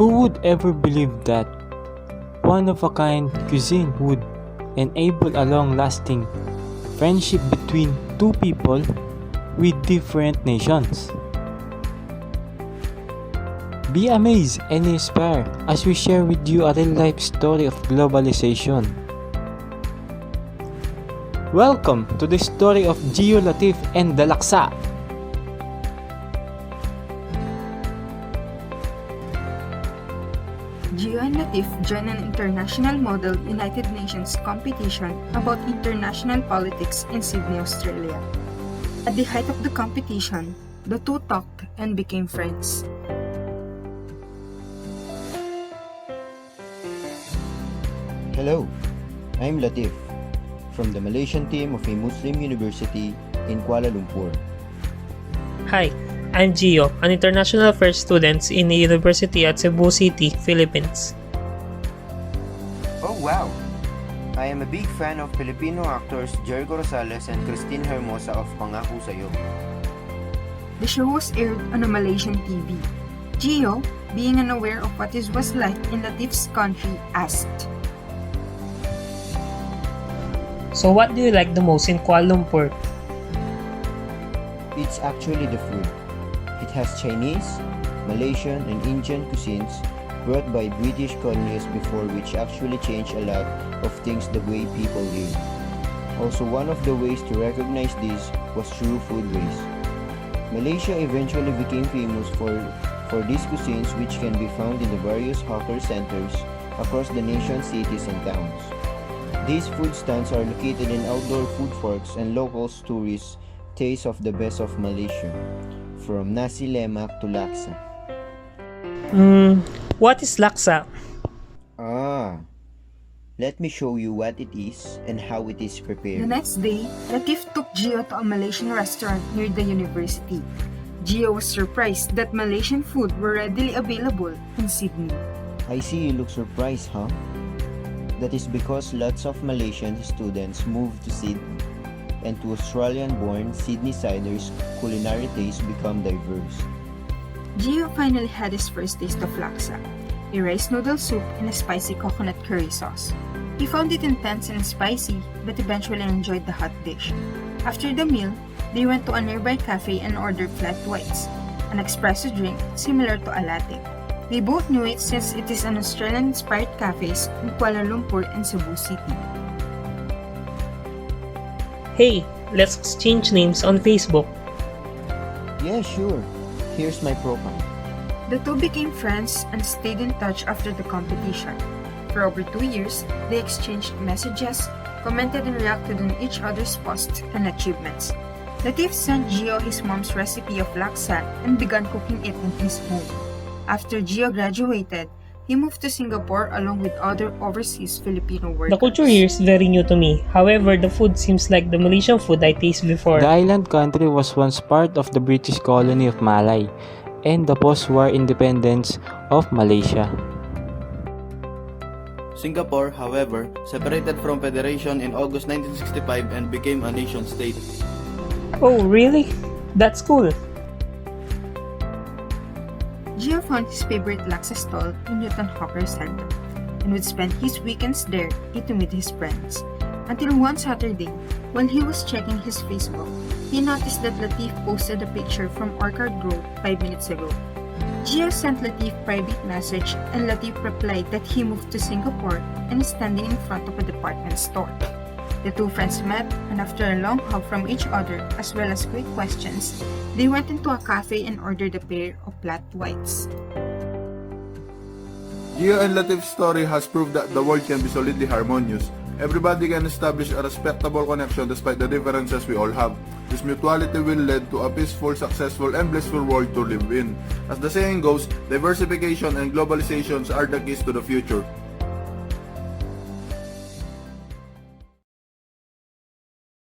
Who would ever believe that one-of-a-kind cuisine would enable a long-lasting friendship between two people with different nations? Be amazed and inspired as we share with you a real-life story of globalization. Welcome to the story of Gio, Latif, and the Laksa. Gio and Latif joined an international model United Nations competition about international politics in Sydney, Australia. At the height of the competition, the two talked and became friends. Hello, I'm Latif from the Malaysian team of a Muslim university in Kuala Lumpur. Hi, I'm Gio, an international affairs student in a university at Cebu City, Philippines. Oh wow! I am a big fan of Filipino actors Jericho Rosales and Christine Hermosa of Pangako Sa'yo. The show was aired on a Malaysian TV. Gio, being unaware of what it was like in Latif's country, asked, So what do you like the most in Kuala Lumpur? It's actually the food. It has Chinese, Malaysian, and Indian cuisines brought by British colonies before, which actually changed a lot of things the way people live. Also, one of the ways to recognize this was through foodways. Malaysia eventually became famous for these cuisines, which can be found in the various hawker centers across the nation's cities and towns. These food stands are located in outdoor food forks, and locals tourists taste of the best of Malaysia, from nasi lemak to laksa. What is Laksa? Let me show you what it is and how it is The prepared. next day, Latif took Gio to a Malaysian restaurant near the university. Gio was surprised that Malaysian food were readily available in Sydney. I see you look surprised, huh? That is because lots of Malaysian students moved to Sydney, and to Australian-born Sydneysiders, culinary tastes become diverse. Gio finally had his first taste of laksa, a rice noodle soup in a spicy coconut curry sauce. He found it intense and spicy, but eventually enjoyed the hot dish. After the meal, they went to a nearby cafe and ordered flat whites, an espresso drink similar to a latte. They both knew it since it is an Australian-inspired cafes in Kuala Lumpur and Cebu City. Hey, let's exchange names on Facebook. Yeah, sure. Here's my profile. The two became friends and stayed in touch after the competition. For over 2 years, they exchanged messages, commented and reacted on each other's posts and achievements. Latif sent Gio his mom's recipe of laksa and began cooking it in his home. After Gio graduated, he moved to Singapore along with other overseas Filipino workers. The culture here is very new to me. However, the food seems like the Malaysian food I tasted before. The island country was once part of the British colony of Malay and the post-war independence of Malaysia. Singapore, however, separated from Federation in August 1965 and became a nation state. Oh, really? That's cool. Gio found his favorite laksa stall in Newton Hawker Center and would spend his weekends there eating with his friends. Until one Saturday, while he was checking his Facebook, he noticed that Latif posted a picture from Orchard Grove 5 minutes ago. Gio sent Latif private message and Latif replied that he moved to Singapore and is standing in front of a department store. The two friends met, and after a long hug from each other as well as quick questions, they went into a cafe and ordered a pair of flat whites. Gio and Latif's story has proved that the world can be solidly harmonious. Everybody can establish a respectable connection despite the differences we all have. This mutuality will lead to a peaceful, successful, and blissful world to live in. As the saying goes, diversification and globalizations are the keys to the future.